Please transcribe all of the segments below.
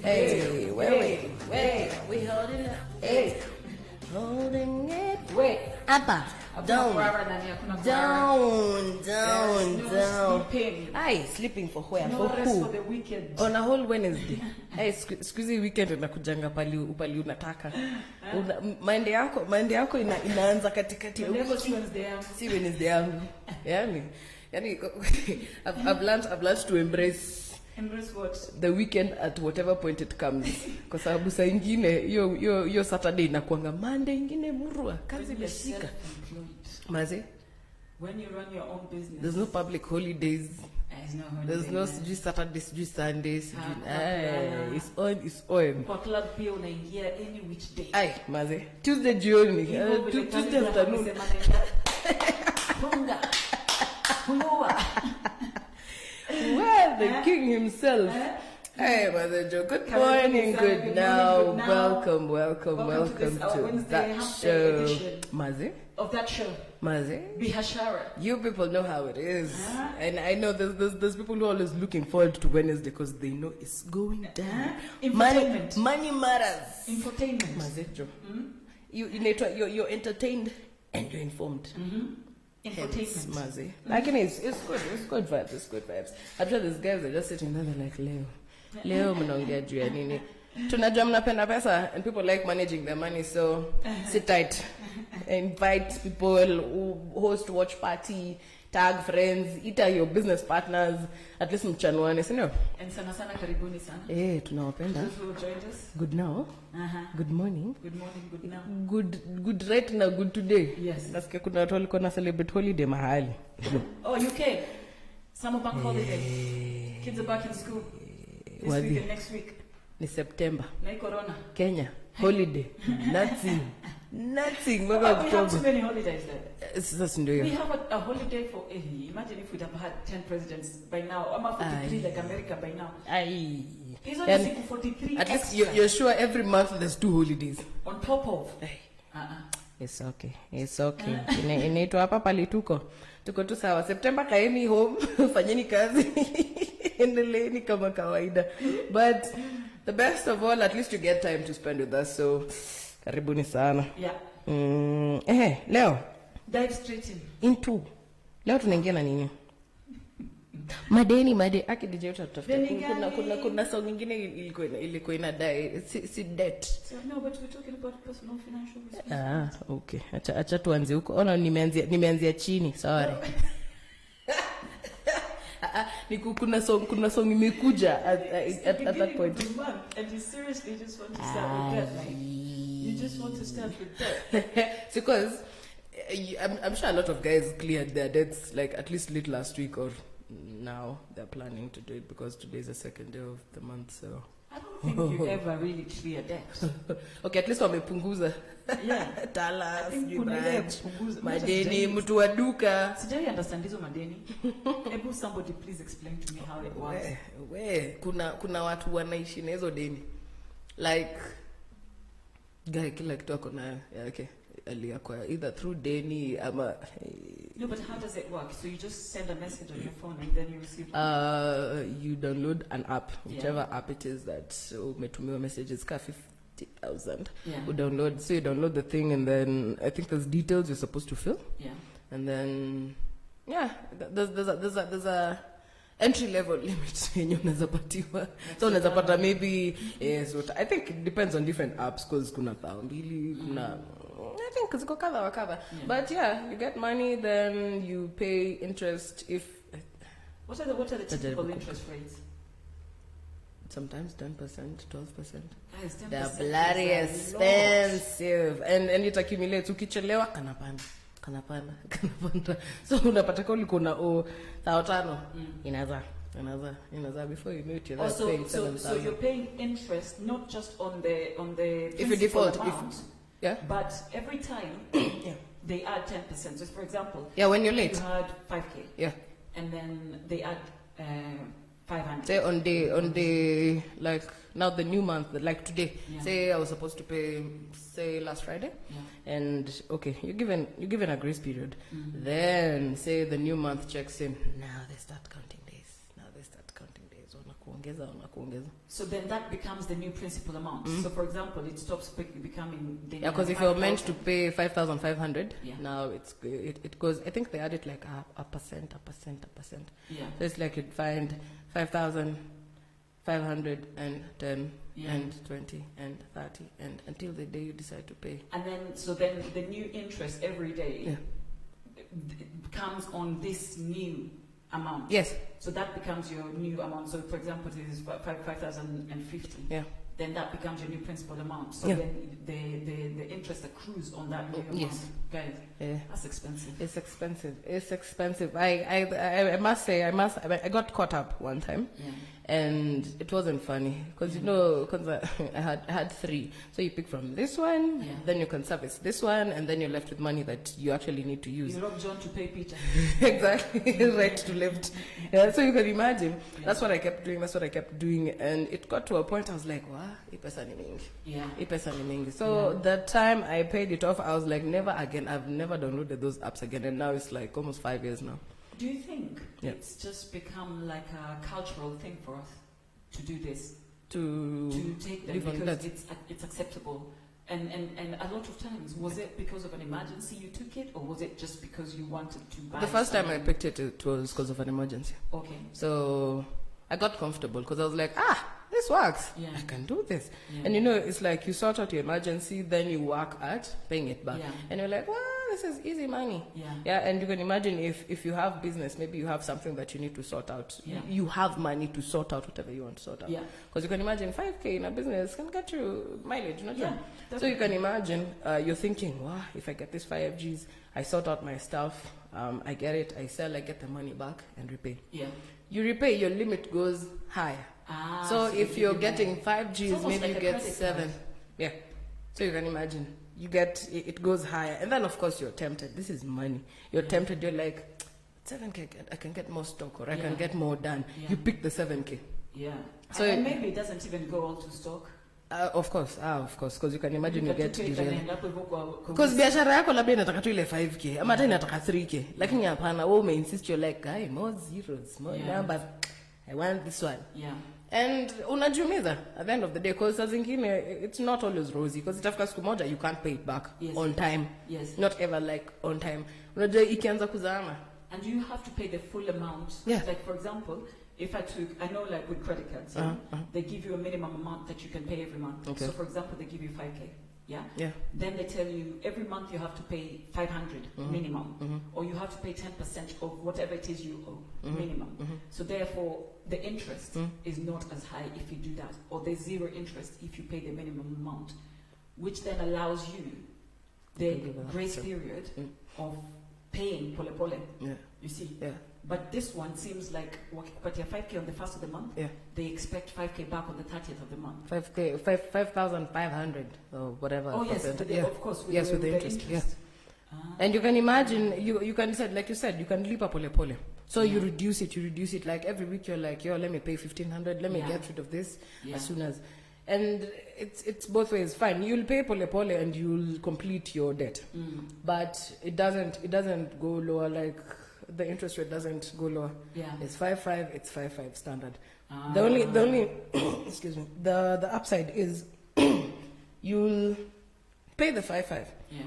Hey, wait. We holding it. Hey, holding it. Wait, Abba. Down. Aye, sleeping for where? No for rest who? for the weekend. On a whole Wednesday. Hey, squeezy weekend unakujanga pali unataka. Monday yako inaanza katikati. Si Wednesday yangu. Yani I've learned to embrace what? The weekend at whatever point it comes. Kwa sababu saa ingine yo Saturday inakuanga, Monday ingine murua kazi imeshika. Maze, when you run your own business, there's no public holidays. There's no Saturday, Sundays. It's on. For club pia unaingia any which day. Aye, maze. Tuesday jioni. Tuesday afternoon. Well, the king himself. Hey, Mother Joe. Good morning, good now. Welcome to that show. Maze? Of that show. Maze? BIHASHARA. You people know how it is. And I know there's people who are always looking forward to Wednesday because they know it's going down. Infotainment. Money matters. Infotainment. Maze Joe. You're entertained and you're informed. Infotainment. Maze. Like it's good vibes. I'm sure these guys are just sitting there, they're like, Leo mnaongea juu ya nini? Tunajua mnapenda pesa and people like managing their money, so sit tight. Invite people, host watch party, tag friends, ita your business partners, at least mchanuane, sio? And sana karibuni sana. Tunawapenda. Those who joined us. Good now. Good morning. Good morning, good now. Good right now, good today. Yes. Nasikia kuna watu walikuwa na celebrate holiday mahali. Oh, UK. Summer bank holiday. Kids are back in school. This week and next week. Ni September. Na corona. Kenya. Holiday. Nothing. We have too many holidays there. We have a holiday for imagine if we'd have had 10 presidents by now. I'm 43 like America by now. It's only 43. At least you're sure every month there's 2 holidays. On top of. It's okay. Inaitwa hapa pali tuko tu sawa. September kaeni home, fanyeni kazi. Endeleeni kama kawaida. But the best of all, at least you get time to spend with us. So karibuni sana. Yeah. Leo dive straight into. Leo tunaingia na nini? Madeni aki DJ utatafuta. Kuna song nyingine ilikuwa inadai si debt. So no, but we're talking about personal financial responsibility. Okay. Acha tuanze huko. Ona nimeanzia chini. Sorry. Kuna song imekuja at that point. And you seriously just want to start with that, like you just want to start with that. Because I'm sure a lot of guys cleared their debts like at least late last week, or now they're planning to do it because today is the second day of the month. So I don't think you ever really clear debt. Okay, at least wamepunguza. Yeah. Talas, madeni, mtu wa duka. Sijui understand hizo madeni. Able somebody please explain to me how it works. Kuna watu wanaishi na hizo deni. Like guy kila kitu ako na yake aliakwa either through deni ama. No, but how does it work? So you just send a message on your phone and then you receive you download an app, whichever app it is that umetumiwa messages ka 50,000. You download the thing, and then I think there's details you're supposed to fill. And then there's a entry level limit yenye unaweza patiwa. So unaweza pata maybe so I think it depends on different apps because kuna 2,000 kuna I think it's kadha wa kadha. But you get money, then you pay interest if what are the typical interest rates? Sometimes 10%, 12%. Guys, 10% they're bloody expensive. And it accumulates. Ukichelewa kanapanda. So unapata kwa ulikuwa na 5,000 inaza before you know it, you're paying 7,000. So you're paying interest not just on the if you default amount, but every time they add 10%. So for example, when you're late, you had 5K, and then they add 500. Say on day like now the new month, like today. Say I was supposed to pay last Friday, and okay, you're given a grace period. Then say the new month checks in. Now they start counting days. So then that becomes the new principal amount. So for example, it stops becoming the because if you're meant to pay 5,500, Yeah. now it goes. I think they added like a percent. Yeah. So it's like you'd find 5,510 Yeah. and 20 and 30 and until the day you decide to pay. And then the new interest every day comes on this new amount. Yes. So that becomes your new amount. So for example, it is 5,050. Yeah. Then that becomes your new principal amount. So Yeah. then the interest accrues on that new amount. Yes. Guys, Yeah. that's expensive. It's expensive. I must say, I got caught up one time. Yeah. And it wasn't funny because because I had 3. So you pick from this one, then you can service this one, and then you're left with money that you actually need to use. You rob John to pay Peter. Exactly, right to left. Yeah, so you can imagine. That's what I kept doing. And it got to a point I was like, "Wow, ipesa ni mingi." Yeah. Ipesa ni mingi. So that time I paid it off, I was like, never again. I've never downloaded those apps again, and now it's like almost 5 years now. Do you think it's just become like a cultural thing for us to do this? To take them because it's acceptable? And a lot of times, was it because of an emergency you took it, or was it just because you wanted to buy The first time something? I picked it, it was because of an emergency. Okay. So I got comfortable because I was like, this works. Yeah. I can do this. Yeah. And it's like you sort out your emergency, then you work at paying it back. Yeah. And you're like, this is easy money. Yeah. Yeah, and you can imagine if you have business, maybe you have something that you need to sort out. Yeah. You have money to sort out whatever you want to sort out. Yeah. Because you can imagine 5K in a business can get you mileage, not Yeah, So you can imagine you're thinking, if I get this 5Gs, I sort out my stuff, I get it, I sell, I get the money back and repay. Yeah. You repay, your limit goes higher. So if you're getting 5Gs, maybe like you get 7. Yeah. So you can imagine. You get, it goes higher. And then, of course, you're tempted. This is money. You're tempted. You're like, 7K, I can get more stock or I can get more done. Yeah. You pick the 7K. Yeah. So and maybe it doesn't even go all to stock. Of course. Because you can imagine you get derailed. Because Because biashara yako labda inataka tu ile 5K ama hata inataka 3K. Lakini hapana, wewe insist, you're like, guy, more zeros, more numbers. I want this one. Yeah. And unajumiza at the end of the day, because as it's not always rosy, because itafika siku moja you can't pay it back on time. Yes. Not ever like on time. Unajua ikianza kuzama. And you have to pay the full amount. Yeah. Like for example, if I know like with credit cards, they give you a minimum amount that you can pay every month. Okay. So for example, they give you 5K. Yeah? Yeah. Then they tell you every month you have to pay 500 minimum, or you have to pay 10% of whatever it is you owe minimum. So therefore, the interest is not as high if you do that, or there's 0 interest if you pay the minimum amount, which then allows you the grace period of paying pole pole. Yeah. You see? Yeah. But this one seems like, but you're 5K on the 1st of the month, they expect 5K back on the 30th of the month. 5K, 5,500 or whatever. Oh yes, of course. With the interest. Yeah. And you can imagine, you can decide, like you said, you can leap up pole pole. So you reduce it. Like every week you're like, let me pay 1,500, let me get rid of this as soon as. And it's both ways. Fine, you'll pay pole pole and you'll complete your debt. But it doesn't go lower, like the interest rate doesn't go lower. Yeah. It's 5.5, it's 5.5 standard. The only excuse me, the upside is you'll pay the 5.5. Yeah.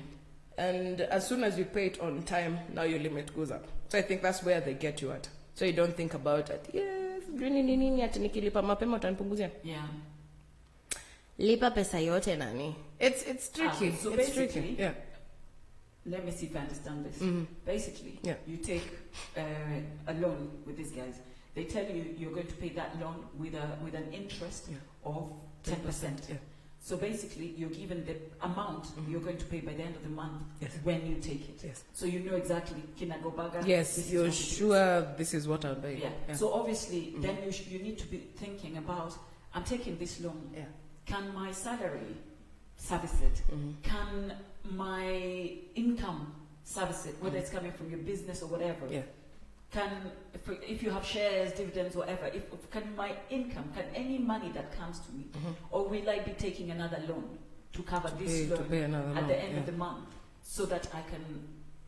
And as soon as you pay it on time, now your limit goes up. So I think that's where they get you at. So you don't think about it. Yes, nini ati nikilipa mapema utanipunguzia. Yeah. Lipa pesa yote nani. It's tricky. So it's tricky. Yeah. Let me see if I understand this. Basically, you take a loan with these guys. They tell you you're going to pay that loan with an interest of 10%. Yeah. So basically, you're given the amount you're going to pay by the end of the month when you take it. Yes. So you know exactly, kinagobaga. Yes, you're sure this is what I'll pay. Yeah. So obviously, then you need to be thinking about, I'm taking this loan. Yeah. Can my salary service it? Can my income service it? Whether it's coming from your business or whatever. Yeah. If you have shares, dividends, whatever, can my income, can any money that comes to me, or will I be taking another loan to cover this loan at the end of the month, so that I can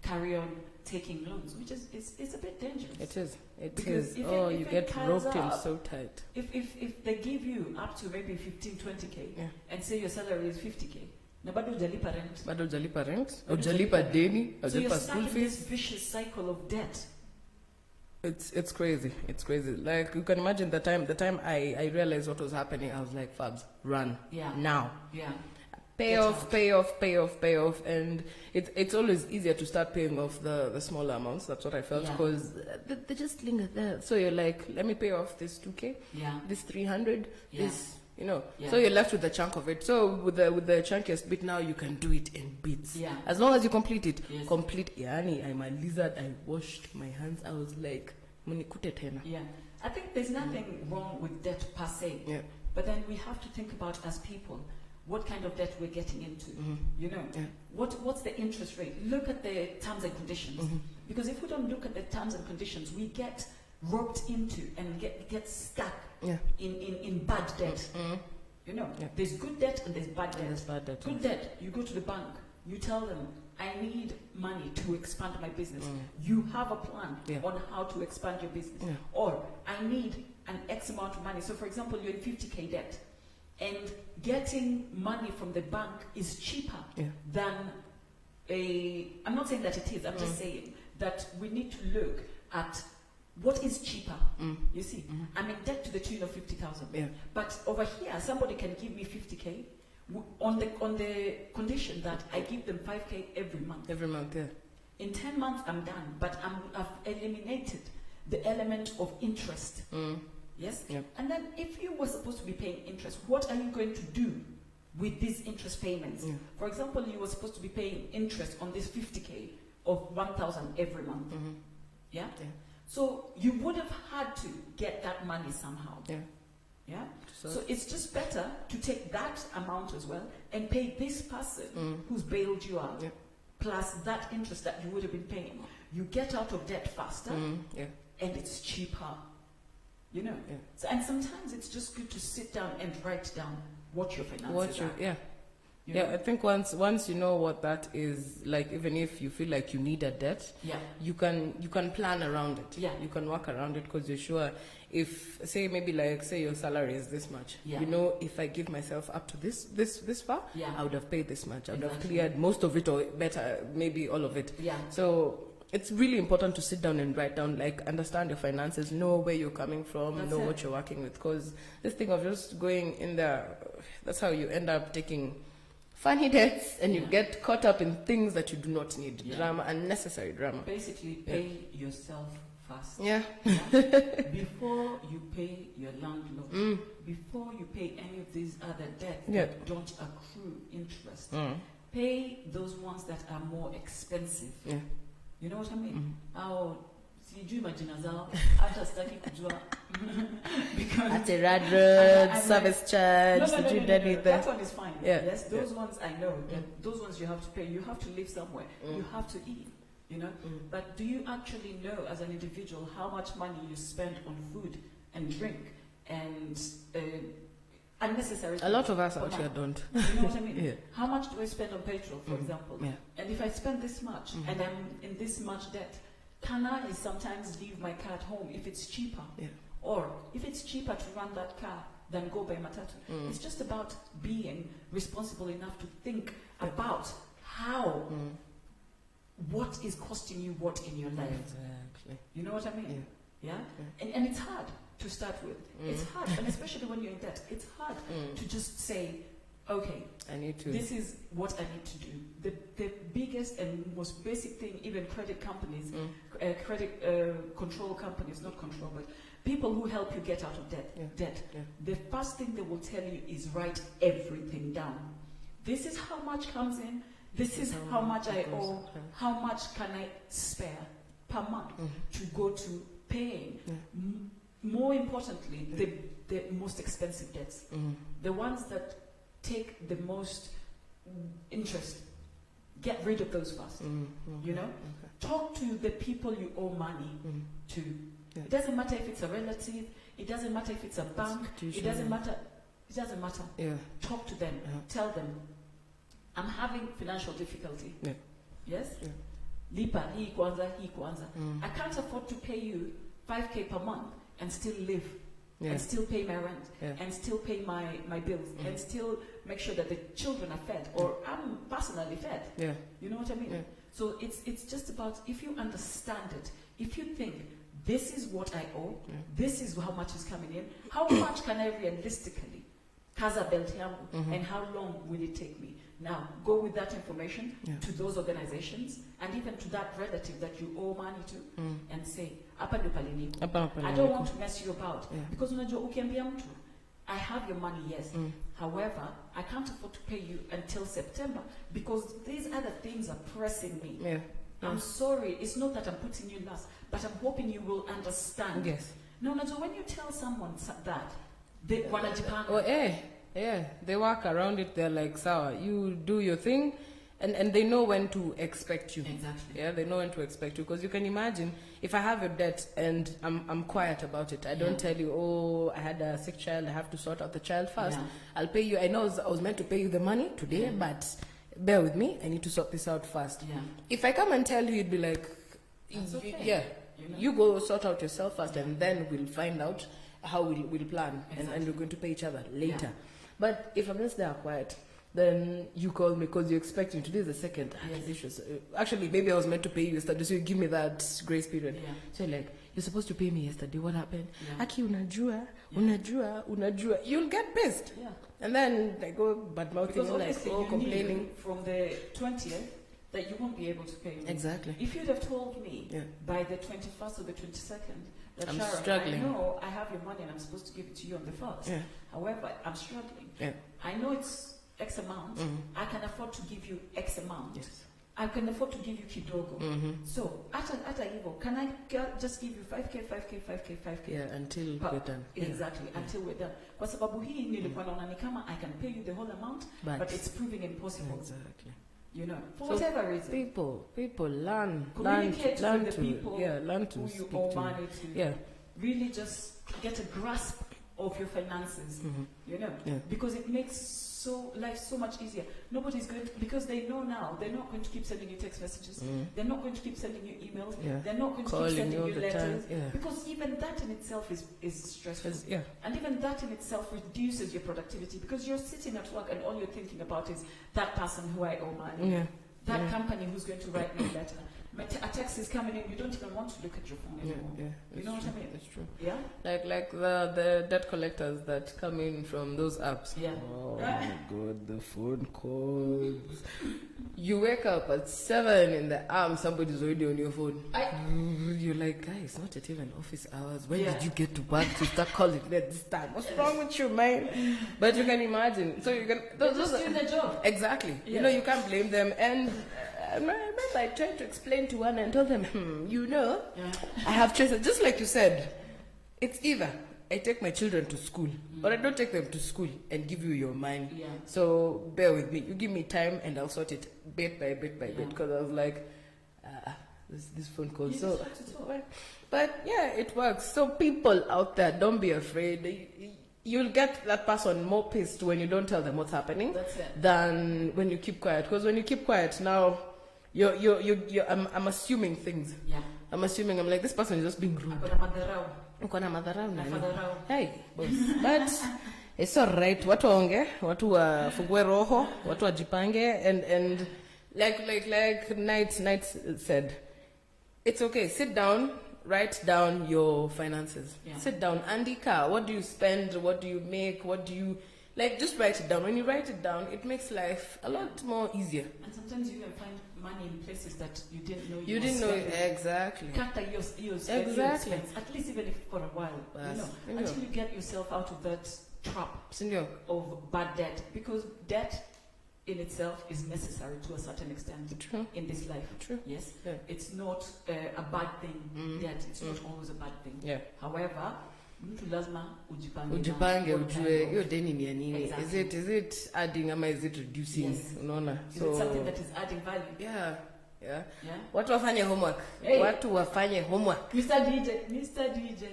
carry on taking loans, which is it's a bit dangerous. It is. It Because is. if Oh, it you get roped in up, so tight. If they give you up to maybe 15, 20K Yeah. and say your salary is 50K, na bado hujalipa rent. Bado hujalipa rent, Bado hujalipa deni, So you're hujalipa stuck school in this fees. vicious cycle of debt. It's crazy. It's crazy. Like you can imagine the time I realized what was happening, I was like, Fabs, run. Yeah. Now. Yeah. Pay Get off, out. pay off, pay off, pay off, and it's always easier to start paying off the smaller amounts. That's what I felt Yeah. because they just linger there. So you're like, let me pay off this 2K, Yeah. this 300, Yeah. this, you know. Yeah. So you're left with the chunk of it. So with the chunkiest bit now, you can do it in bits. Yeah. As long as you complete it, Yes. complete. Yani, I'm a lizard. I washed my hands. I was like, munikute tena. Yeah. I think there's nothing wrong with debt per se. Yeah. But then we have to think about, as people, what kind of debt we're getting into. You know, Yeah. what's the interest rate? Look at the terms and conditions. Because if we don't look at the terms and conditions, we get roped into and get stuck Yeah. in bad debt. You know, Yeah. there's good debt and there's bad debt. there's bad debt, Good debt, you go to the bank, you tell them, I need money to expand my business. You have a plan Yeah. on how to expand your business. Yeah. Or I need an X amount of money. So for example, you're in 50K debt, and getting money from the bank is cheaper Yeah. than I'm not saying that it is, I'm just saying that we need to look at what is cheaper. You see, I'm in debt to the tune of 50,000. Yeah. But over here, somebody can give me 50K on the condition that I give them 5K every month. Every month, yeah. In 10 months, I'm done, but I've eliminated the element of interest. Yes? Yep. And then if you were supposed to be paying interest, what are you going to do with these interest payments? Yeah. For example, you were supposed to be paying interest on this 50K of 1,000 every month. Yeah? Yeah. So you would have had to get that money somehow. Yeah. Yeah? So- So it's just better to take that amount as well and pay this person who's bailed you out, Yeah. plus that interest that you would have been paying. You get out of debt faster Yeah. and it's cheaper. You know? Yeah. So, and sometimes it's just good to sit down and write down what your finances are. Yeah. You Yeah, know? I think once you know what that is, like even if you feel like you need a debt, Yeah. you can plan around it. Yeah. You can work around it because you're sure if say your salary is this much, Yeah. you know, if I give myself up to this far, Yeah. I would have paid this much. I would have Exactly. cleared most of it or better, maybe all of it. Yeah. So it's really important to sit down and write down, like understand your finances, know where you're coming from, That's know it. what you're working with. Because this thing of just going in there, that's how you end up taking funny debts and you Yeah. get caught up in things that you do not need. Yeah. Drama, unnecessary drama. Basically, pay yourself first. Yeah. Yeah? Before you pay your landlord, before you pay any of these other debts Yeah. that don't accrue interest, pay those ones that are more expensive. Yeah. You know what I mean? Sijui majina zao, hata sitaki kujua. Because At a rad road, I'm service charge, no. That one is fine. Yeah. Yes, those ones I know. Those ones you have to pay. You have to live somewhere. You have to eat. You know. But do you actually know, as an individual, how much money you spend on food and drink and unnecessary? A lot of us per out here month? don't. You know what I mean? Yeah. How much do I spend on petrol, for example? Yeah. And if I spend this much and I'm in this much debt, can I sometimes leave my car at home if it's cheaper? Yeah. Or if it's cheaper to run that car than go by matatu? It's just about being responsible enough to think about how, what is costing you what in your life. Exactly. You know what I mean? Yeah. Yeah? And it's hard to start with. It's hard, and especially when you're in debt, it's hard to just say, okay, I need to. this is what I need to do. The biggest and most basic thing, even credit companies, credit control companies, not control, but people who help you get out of debt, the first thing they will tell you is write everything down. This is how much comes in, this is how much I owe, how much can I spare per month to go to paying. More importantly, the most expensive debts, the ones that take the most interest. Get rid of those first. You know, talk to the people you owe money to. Yeah. It doesn't matter if it's a relative. It doesn't matter if it's a bank. It doesn't matter. It doesn't matter. Yeah. Talk to them. Tell them, I'm having financial difficulty. Yeah. Yes. Yeah. lipa hii kwanza. I can't afford to pay you 5K per month and still live. And still pay my rent, and still pay my bills, and still make sure that the children are fed, or I'm personally fed. You know what I mean? So it's just about, if you understand it, if you think, this is what I owe, this is how much is coming in, how much can I realistically kaza belt yangu, and how long will it take me? Now, go with that information to those organizations, and even to that relative that you owe money to, and say, I don't want to mess you about. Because unajua ukiambia mtu, I have your money, yes. However, I can't afford to pay you until September, because these other things are pressing me. I'm sorry, it's not that I'm putting you last, but I'm hoping you will understand. Now, unajua, when you tell someone that, they wanajipanga. They work around it. They're like, sawa, you do your thing, and they know when to expect you. Exactly. They know when to expect you, because you can imagine if I have a debt and I'm quiet about it. I don't tell you, oh, I had a sick child, I have to sort out the child first. I'll pay you. I know I was meant to pay you the money today, but bear with me. I need to sort this out first. If I come and tell you, you'd be like, okay. You go sort out yourself first, and then we'll find out how we'll plan, and we're going to pay each other later. But if I'm just there quiet, then you call me because you expect me. Today is the second. Actually, maybe I was meant to pay you yesterday, so you give me that grace period. So you're like, you're supposed to pay me yesterday. What happened? Aki, unajua. You'll get pissed. And then they go bad mouthing, like, complaining. From the 20th, that you won't be able to pay me. Exactly. If you'd have told me by the 21st or the 22nd, that I'm Sharon, struggling. I know I have your money and I'm supposed to give it to you on the 1st. However, I'm struggling. I know it's X amount. I can afford to give you X amount. I can afford to give you kidogo. So, at evil, can I just give you 5K? Yeah, until we're done. Exactly, until we're done. Kwa sababu hii nilikuwa naona ni kama I can pay you the whole amount, but it's proving impossible. Exactly. You know, for whatever reason. People learn Communicate learn with the people learn to who you speak owe to. money to. Really just get a grasp of your finances. You know, because it makes life so much easier. Nobody's going to, because they know now, they're not going to keep sending you text messages. They're not going to keep sending you emails. They're not going to keep sending you letters. Because even that in itself is stressful. And even that in itself reduces your productivity, because you're sitting at work and all you're thinking about is that person who I owe money. That company who's going to write me a letter. A text is coming in, you don't even want to look at your phone anymore. You know what I mean? It's true. Like the debt collectors that come in from those apps. Oh my God, the phone calls. You wake up at 7 in the arm, somebody's already on your phone. You're like, guys, it's not at even office hours. When did you get to work to start calling at this time? What's wrong with you, man? But you can imagine. So you can just doing the job. Exactly. You know, you can't blame them. And I remember I tried to explain to one and told them, I have choices. Just like you said, it's either I take my children to school or I don't take them to school and give you your money. So bear with me. You give me time and I'll sort it bit by bit. Because I was like, this phone call. So, but yeah, it works. So people out there, don't be afraid. You'll get that person more pissed when you don't tell them what's happening than when you keep quiet. Because when you keep quiet, now I'm assuming things. I'm assuming, I'm like, this person is just being rude. Hey, boss. But it's all right. Watu waonge, watu wafungue roho, watu wajipange, and like Knight said, it's okay. Sit down. Write down your finances. Sit down. Andika, what do you spend? What do you make? What do you... just write it down. When you write it down, it makes life a lot more easier. And sometimes you even find money in places that you didn't know you didn't know. Exactly. Exactly. At least even if for a while. Until you get yourself out of that trap of bad debt. Because debt in itself is necessary to a certain extent in this life. Yes. It's not a bad thing. Debt, it's not always a bad thing. However, mtu lazima ujipange ujue hiyo deni ni ya nini. Is it adding or is it reducing? Unaona? Is it something that is adding value? Watu wafanye homework. Watu wafanye homework. Mr. DJ.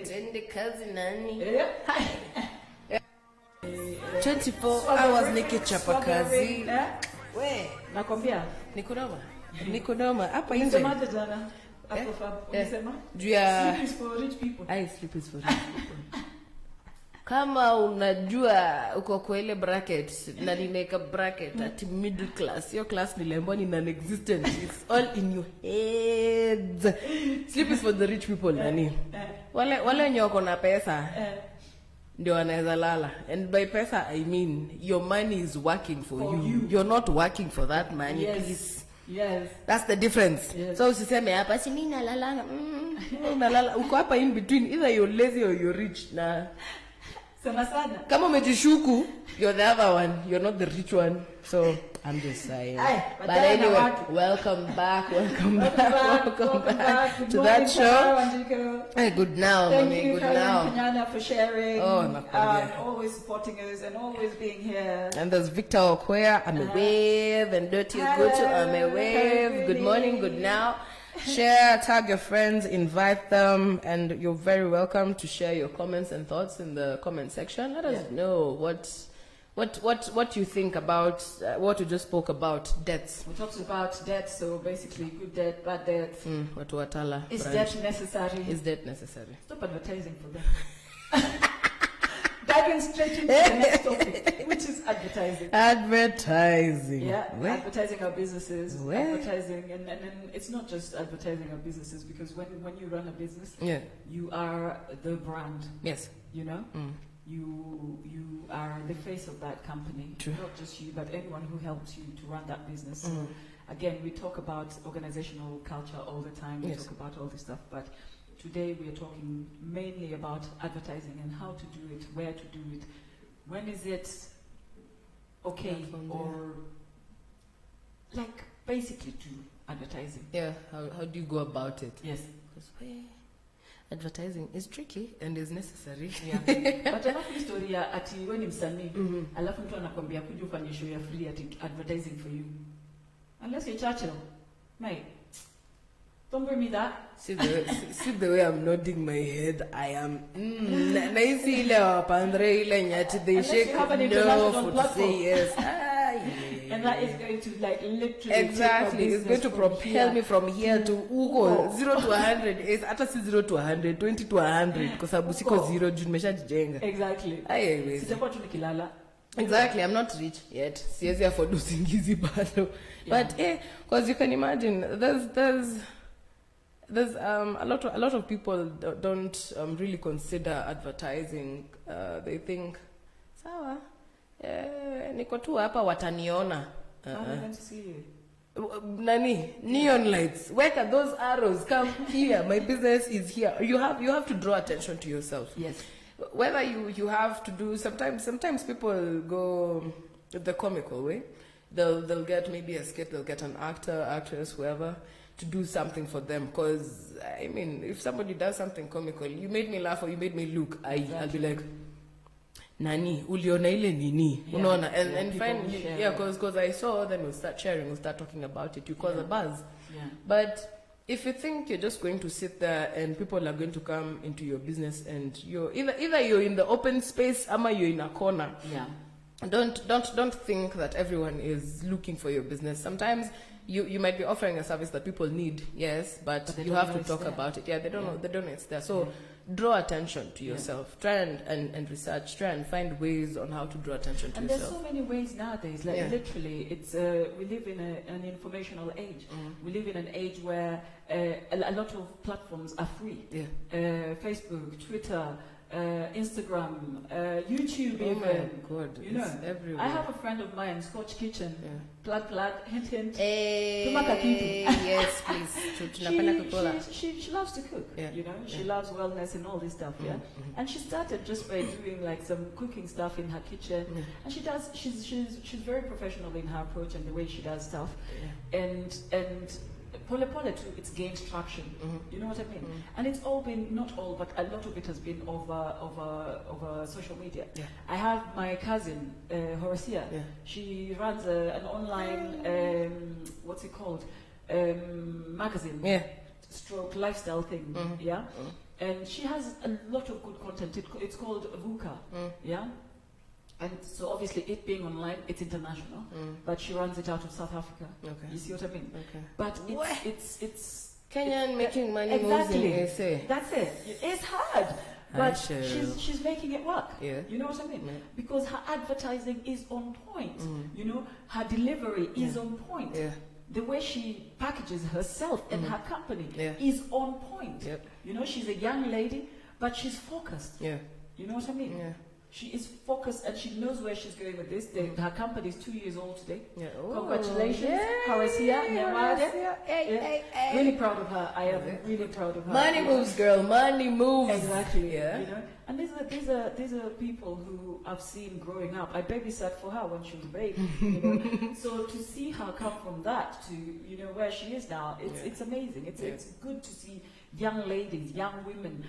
Tende kazi nani? 24 hours nikichapa kazi. Nakwambia nikurama. Niko noma. Hapa nje. Unasemaje jana? Unasema? Sleep is for rich people. Sleep is for rich people. Kama unajua uko kwa ile bracket na nimeka bracket at middle class, your class nilembo ni non-existent, it's all in your heads. Sleep is for the rich people nani. Wale wenye wako na pesa ndio wanaweza lala, and by pesa I mean your money is working for you. You're not working for that money. Please. Yes. That's the difference. Yes. So usiseme hapa si mimi nalalanga. Unalala uko hapa in between, either you're lazy or you're rich. Na sana. Kama umejishuku, you're the other one. You're not the rich one. So I'm just saying. But anyway, welcome back to that show. Hey, good now, Thank you, good now. Kenyana, for sharing. Always supporting us and always being here. And there's Victor Okoya. I'm a wave, and Dirty is good too. I'm a wave. Good morning, good now. Share, tag your friends, invite them, and you're very welcome to share your comments and thoughts in the comment section. Let us know what you think about what we just spoke about, debts. We talked about debt, so basically good debt, bad debt. Is debt necessary? Is debt necessary? Stop advertising for them. Diving straight into the next topic, which is advertising. Advertising. Yeah, advertising our businesses. Advertising, and it's not just advertising our businesses, because when you run a business, you are the brand. Yes. You know? You are the face of that company. True. Not just you, but anyone who helps you to run that business. So again, we talk about organizational culture all the time. We talk about all this stuff, but today we are talking mainly about advertising and how to do it, where to do it, when is it okay, or like basically do advertising. Yeah, how do you go about it? Yes. Because advertising is tricky and is necessary. Yeah. But alafu historia ati wewe ni msanii, alafu mtu anakuambia kuja ufanye show ya free ati advertising for you. Unless you're Churchill, mate. Don't bring me that. See the way I'm nodding my head. I am. Naisi ile wapandre ile nyati they shake no for to say yes. And that is going to like literally exactly. It's going to propel me from here to uko 0 to 100. It's hata si 0 to 100, 20 to 100 kwa sababu siko 0 juu nimeshajijenga. Exactly. Sitakuwa tu nikilala. Exactly, I'm not rich yet. Siwezi afford usingizi bado. But because you can imagine there's a lot of people don't really consider advertising. They think sawa niko tu hapa wataniona. Nani neon lights, where can those arrows come here? My business is here. You have to draw attention to yourself. Yes. Whether you have to do sometimes people go the comical way. They'll get maybe a skit, they'll get an actor, actress, whoever to do something for them. Because I mean, if somebody does something comical, you made me laugh or you made me look, I'll be like, Nani, uliona ile nini? Unaona? And find because I saw, then we'll start sharing, we'll start talking about it. You cause a buzz. Yeah. But if you think you're just going to sit there and people are going to come into your business and you're either you're in the open space or you're in a corner. Yeah. Don't think that everyone is looking for your business. Sometimes you might be offering a service that people need, yes, but you have to talk about it. Yeah, they don't know it's there. So draw attention to yourself. Try and research. Try and find ways on how to draw attention to yourself. And there's so many ways nowadays. Like literally, it's we live in an informational age. We live in an age where a lot of platforms are free. Facebook, Twitter, Instagram, YouTube, even. God, you know, everywhere. I have a friend of mine, Scotch Kitchen. Plug, hint, hint. Yes, please. She loves to cook. You know, she loves wellness and all this stuff. And she started just by doing like some cooking stuff in her kitchen. And she's very professional in her approach and the way she does stuff. And Pole too, it's gained traction. You know what I mean? And it's all been, not all, but a lot of it has been over social media. I have my cousin, Horacia. She runs an online, what's it called? Magazine. Stroke lifestyle thing. And she has a lot of good content. It's called VUCA. And so obviously it being online, it's international, but she runs it out of South Africa. Okay. You see what I mean? Okay. But it's Kenyan making money exactly. moves in SA. That's it. It's hard. But she's making it work. Yeah. You know what I mean? Yeah. Because her advertising is on point. You know, her delivery is on point. Yeah. The way she packages herself and her company is on point. Yep. You know, she's a young lady, but she's focused. Yeah. You know what I mean? Yeah. She is focused and she knows where she's going with this. Her company is 2 years old today. Yeah. Congratulations. Yeah. Really proud of her. I am really proud of her. Money moves, girl. Money moves. Exactly. Yeah. You know? And these are people who I've seen growing up. I babysat for her when she was a baby. You know? So to see her come from that to, you know, where she is now, it's amazing. It's good to see young ladies, young women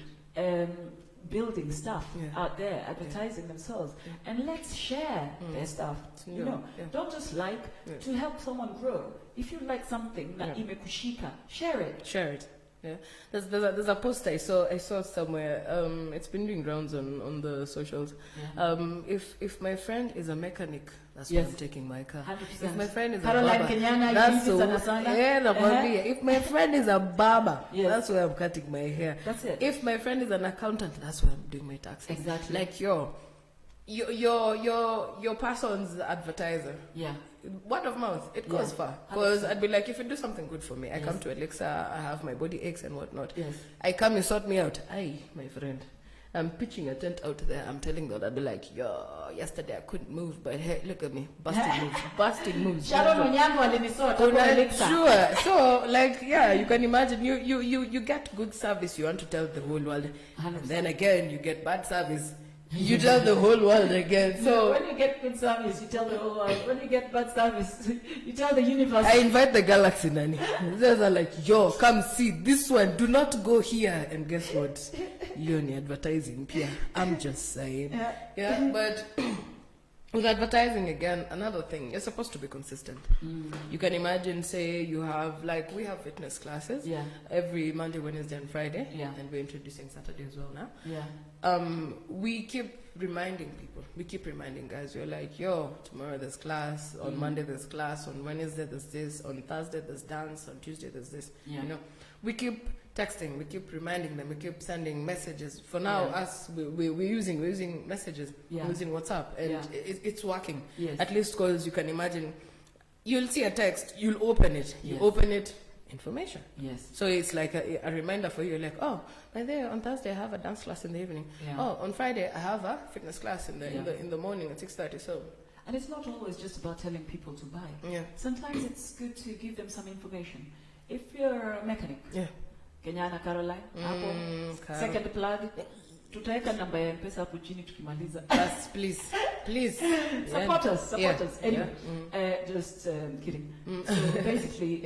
building stuff out there, advertising themselves, and let's share their stuff. You know, don't just to help someone grow. If you like something that imekushika, share it. Share it. Yeah, there's a post I saw somewhere. It's been doing rounds on the socials. Yeah. If my friend is a mechanic, that's why I'm taking my car. 100%. If my friend is Caroline a barber, Kenyana, that's if my friend is a barber, that's where I'm cutting my hair. That's it. If my friend is an accountant, that's where I'm doing my taxes. Exactly. Like your person's advertiser. Yeah. Word of mouth, it goes far. Because I'd be like, if you do something good for me, I come to Alexa, I have my body aches and whatnot. Yes. I come, you sort me out. Aye, my friend. I'm pitching a tent out there. I'm telling them, I'd be like, yo, yesterday I couldn't move, but hey, look at me, busting moves. Sharon Onyango alinisota. Sure. So, like, yeah, you can imagine, you get good service, you want to tell the whole world. 100%. And then again, you get bad service. You tell the whole world again. So when you get good service, you tell the whole world. When you get bad service, you tell the universe. I invite the galaxy, Nani. They're like, yo, come see this one. Do not go here. And guess what? You're only advertising, Pia. I'm just saying. Yeah, but with advertising again, another thing, you're supposed to be consistent. You can imagine, say, you have, like, we have fitness classes every Monday, Wednesday, and Friday. And we're introducing Saturday as well now. We keep reminding people. We keep reminding guys. We're like, yo, tomorrow there's class. On Monday there's class. On Wednesday there's this. On Thursday there's dance. On Tuesday there's this. You know, we keep texting. We keep reminding them. We keep sending messages. For now, we're using messages. We're using WhatsApp, and it's working. At least because you can imagine, you'll see a text, you'll open it. You open it. Information. So it's like a reminder for you, like, oh, by there on Thursday I have a dance class in the evening. Oh, on Friday I have a fitness class in the morning at 6:30. So, and it's not always just about telling people to buy. Sometimes it's good to give them some information. If you're a mechanic, Kenyana Caroline, second plug. Tutaweka namba ya M-Pesa hapo chini tukimaliza. Yes, please. Support us. Anyway, just kidding. So basically,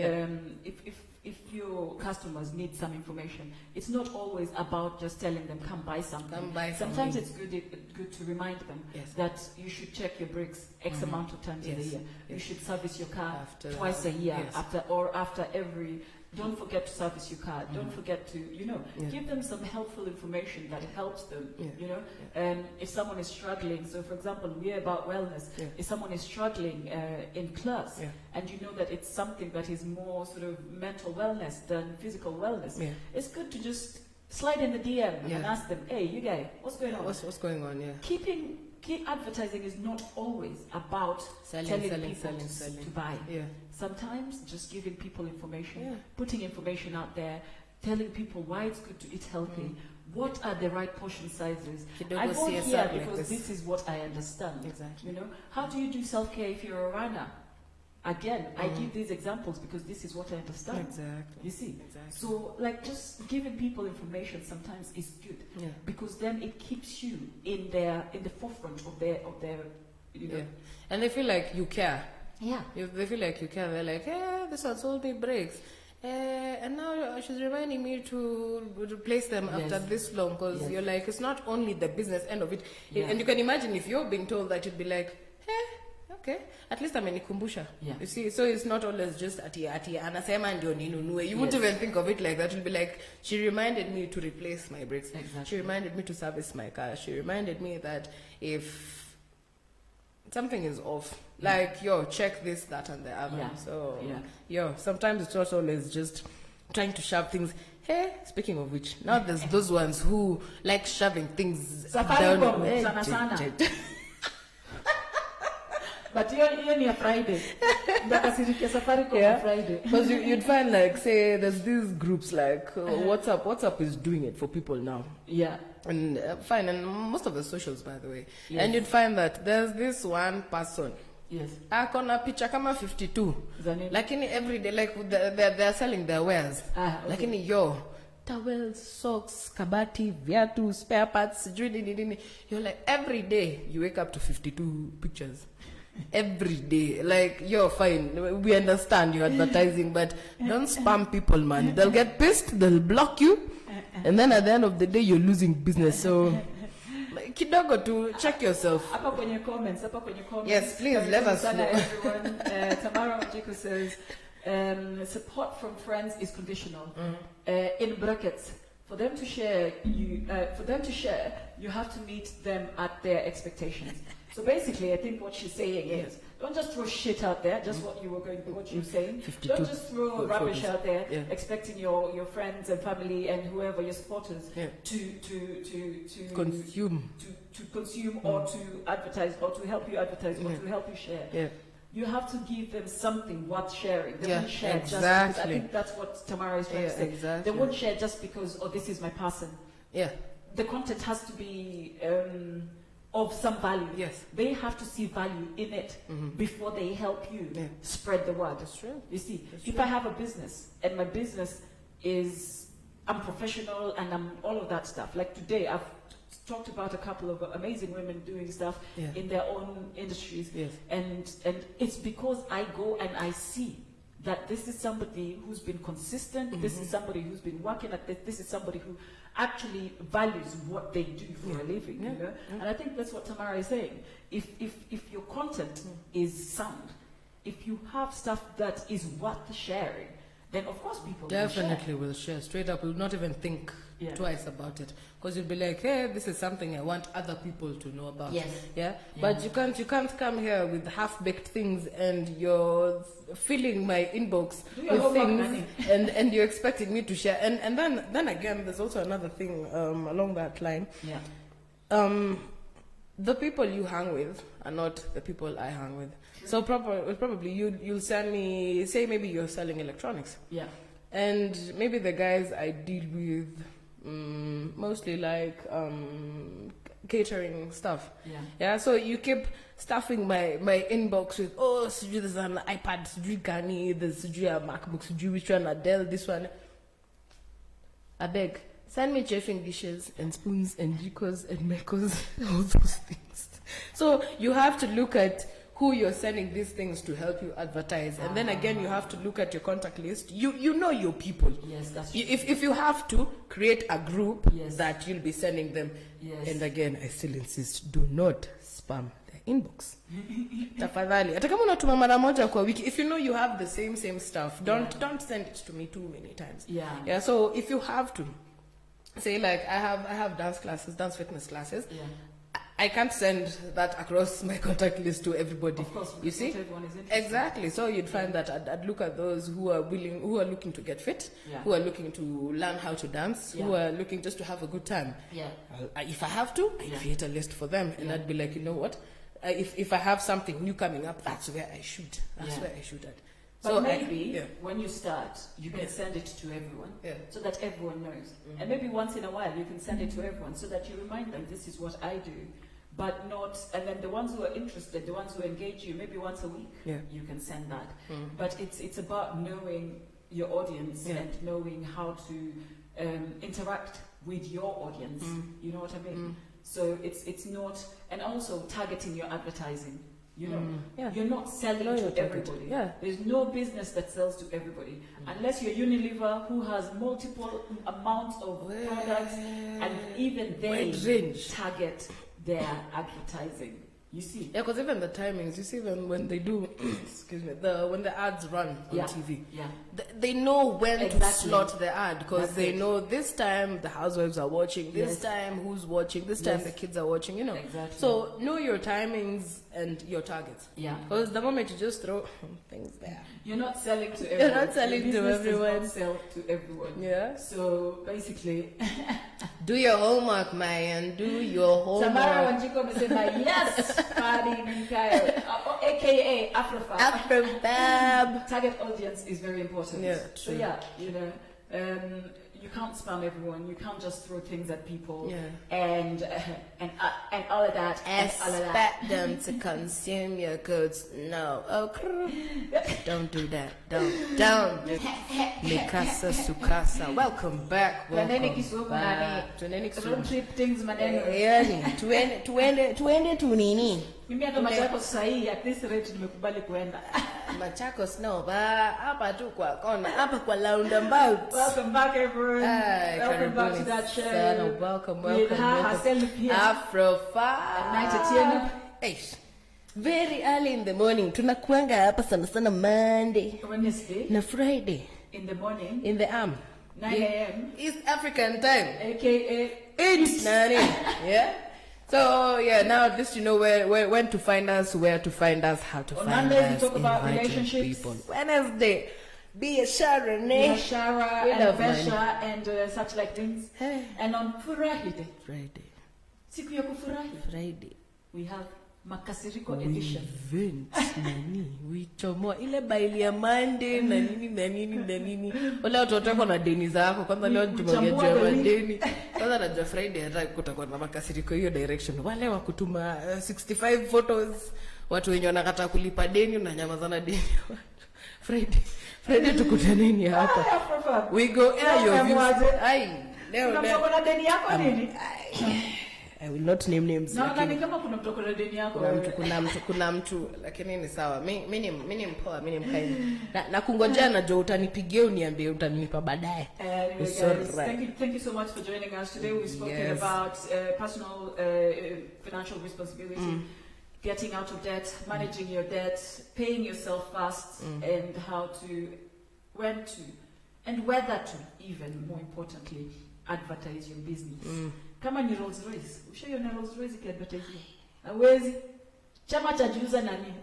if your customers need some information, it's not always about just telling them come buy something. Sometimes it's good to remind them that you should check your brakes X amount of times in a year. You should service your car twice a year after every. Don't forget to service your car. Don't forget to, give them some helpful information that helps them, And if someone is struggling, so for example, we're about wellness. If someone is struggling in class, and you know that it's something that is more sort of mental wellness than physical wellness, it's good to just slide in the DM and ask them, hey, you guys, what's going on? What's going on, Keep advertising is not always about telling people to buy. Sometimes just giving people information, putting information out there, telling people why it's good to eat healthy, what are the right portion sizes. I go here because this is what I understand. Exactly. How do you do self-care if you're a runner? Again, I give these examples because this is what I understand. Exactly. You see? Exactly. So, like, just giving people information sometimes is good because then it keeps you in the forefront of their and they feel like you care. They feel like you care. They're like, hey, this one sold me brakes. And now she's reminding me to replace them after this long, because you're like, it's not only the business end of it. And you can imagine if you're being told that, you'd be like, hey, okay, at least amenikumbusha. You see, so it's not always just ati anasema ndio ninunue. You wouldn't even think of it like that. You'll be like, she reminded me to replace my brakes. She reminded me to service my car. She reminded me that if something is off. Like, yo, check this, that, and the other. Yeah. So, yo, sometimes it's not always just trying to shove things. Hey, speaking of which, now there's those ones who like shoving things down. Sana sana. But you're near Friday. Friday. Because you'd find, like, say, there's these groups like WhatsApp is doing it for people now. Yeah. And fine, and most of the socials, by the way. Yes. And you'd find that there's this one person. Yes. Akona picha kama 52. Lakini every day, like, they're selling their wares. Okay. Lakini yo, towels, socks, kabati, viatu, spare parts, nini. You're like, every day you wake up to 52 pictures. Every day. Like, you're fine. We understand you're advertising, but don't spam people, man. They'll get pissed, they'll block you, and then at the end of the day, you're losing business. So, kidogo to check yourself. Up on your comments. Yes, please, let us know. Everyone. Tamara Ojiko says, support from friends is conditional. In brackets, for them to share, you have to meet them at their expectations. So basically, I think what she's saying is, don't just throw shit out there, just what you were saying. Don't just throw rubbish out there, expecting your friends and family and whoever your supporters to consume or to advertise or to help you advertise or to help you share. Yeah. You have to give them something worth sharing. They won't share exactly. just because, I think that's what Tamara is trying to say. Exactly. They won't share just because, this is my person. Yeah. The content has to be of some value. Yes. They have to see value in it before they help you spread the word. That's true. You see, if I have a business and my business is, I'm professional and I'm all of that stuff. Like today, I've talked about a couple of amazing women doing stuff in their own industries. Yes. And it's because I go and I see that this is somebody who's been consistent, this is somebody who's been working at this is somebody who actually values what they do for a living. You know? And I think that's what Tamara is saying. If your content is sound, if you have stuff that is worth sharing, then of course people definitely will share straight up. Will not even think twice about it, because you'll be like, hey, this is something I want other people to know about. But you can't come here with half-baked things and you're filling my inbox with things and you're expecting me to share. And then again, there's also another thing along that line. The people you hang with are not the people I hang with. So probably you'll send me, say maybe you're selling electronics. Yeah. And maybe the guys I deal with mostly like catering stuff. Yeah. So you keep stuffing my inbox with, there's an iPad, there's a MacBook, which one, a Dell, this one. I beg. Send me chafing dishes and spoons and jikos and mekos, all those things. So you have to look at who you're sending these things to help you advertise. And then again, you have to look at your contact list. You know your people. Yes, that's true. If you have to, create a group that you'll be sending them. Yes. And again, I still insist, do not spam the inbox. Tafadhali. Hata kama unatuma mara moja kwa wiki, if you know you have the same stuff, don't send it to me too many times. Yeah. So if you have to, say like I have dance fitness classes. I can't send that across my contact list to everybody. Of course, you see? Everyone is exactly. So you'd find that I'd look at those who are looking to get fit, who are looking to learn how to dance, who are looking just to have a good time. If I have to, I create a list for them, and I'd be like, you know what? If I have something new coming up, that's where I shoot. That's where I shoot at. But so maybe when you start, you can send it to everyone so that everyone knows. And maybe once in a while, you can send it to everyone so that you remind them, this is what I do. But not, and then the ones who are interested, the ones who engage you, maybe once a week, you can send that. But it's about knowing your audience and knowing how to interact with your audience. You know what I mean? So it's not, and also targeting your advertising. You know, you're not selling to everybody. There's no business that sells to everybody. Unless you're Unilever, who has multiple amounts of products, and even they target their advertising. You see? Yeah, because even the timings, you see when they do, excuse me, when the ads run on TV, they know when to slot the ad, because they know this time the housewives are watching, this time who's watching, this time the kids are watching, you know. So know your timings and your targets. Yeah. Because the moment you just throw things there, you're not selling to everyone. You're not selling to everyone. Does not sell to everyone. Yeah. So basically, do your homework, Mayan. Do your homework. Samara Wanjiko Mesema, yes, Fadi Minkayo, aka Afrofab. Afrofab. Target audience is very important. Yeah, so true. yeah, you know, you can't spam everyone. You can't just throw things at people. Yeah. And all of that. Expect them to consume your goods. No. Oh, don't do that. Don't. Mikasa Sukasa. Welcome back. Road trip things maneno. Tuende tunini. Mimi hata Machakos sahi at this rate nimekubali kuenda. Machakos no ba hapa tu kwa kona hapa kwa roundabout. Welcome back everyone. Welcome back to that show. Welcome. With her herself here. Afrofab. Night at Eish. Very early in the morning. Tunakuanga hapa sana Monday. Wednesday. Na Friday. In the morning. In the 9 a.m. East African time. AKA 8. Yeah. So yeah, now at least you know where when to find us, where to find us, how to find us. On Mondays we talk about relationships. People. Wednesday, BIHASHARA Besha and such like things. Hey. And on Friday, siku ya kufurahi, Friday, we have Makasiriko edition. We chomoa ile baili ya Monday na nini. Wala watoto wako na deni zako. Kwanza leo tumeongea juu ya deni. Kwanza najua Friday hata kutakuwa na makasiriko hiyo direction. Wale wa kutuma 65 photos, watu wenye wanakataa kulipa deni unanyamazana deni. Friday tukutaneni hapa. We go air your views. Ai, leo kuna deni yako nini? I will not name names. Ni kama kuna mtu kuna deni yako. Kuna mtu lakini ni sawa. Mimi ni mpoa, mimi ni mkaini. Na kungojea na jo utanipigia uniambie utanilipa baadaye. Thank you so much for joining us today. We've spoken about personal financial responsibility, getting out of debt, managing your debt, paying yourself fast, and when to and whether to, even more importantly, advertise your business. Kama ni Rolls Royce, ushaona Rolls Royce ikiadvertise. Hawezi. Chama cha juza nani?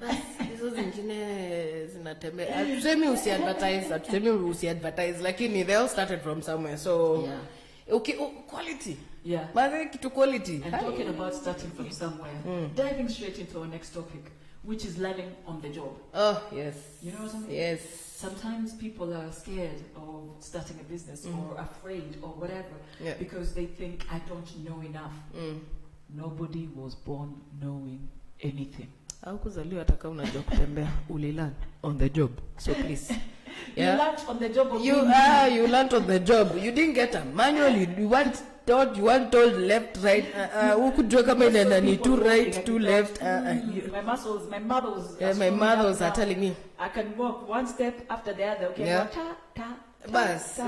Hizo zingine zinatembea. Tuseme usiadvertise, lakini they all started from somewhere. So okay, quality. Yeah. But kitu quality. And talking about starting from somewhere, diving straight into our next topic, which is learning on the job. Oh, yes. You know what I mean? Yes. Sometimes people are scared of starting a business or afraid or whatever because they think, I don't know enough. Nobody was born knowing anything. Haukuzaliwa hata kama unajua kutembea, ulilearn on the job. So please. You learned on the job. You learned on the job. You didn't get a manual. You weren't told left, right. Who could joke about it? Two right, two left. My muscles. Yeah, my mother are telling me. I can walk one step after the other. Okay. Yeah. Bas,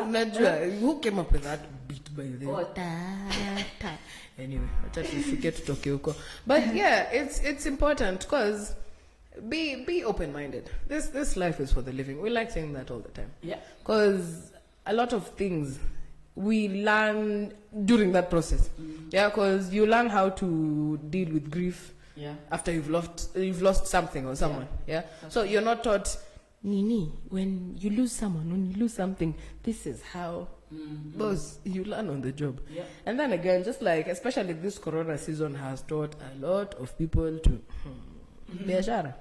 who came up with that beat by the way? Ta. Anyway, acha tufike tutoke huko. But yeah, it's important because be open-minded. This life is for the living. We like saying that all the time. Yeah. Because a lot of things we learn during that process. Yeah, because you learn how to deal with grief. Yeah. After you've lost something or someone. Yeah. So you're not taught, Nini, when you lose someone, when you lose something, this is how. Boss, you learn on the job. Yeah. And then again, just like, especially this Corona season has taught a lot of people to biashara.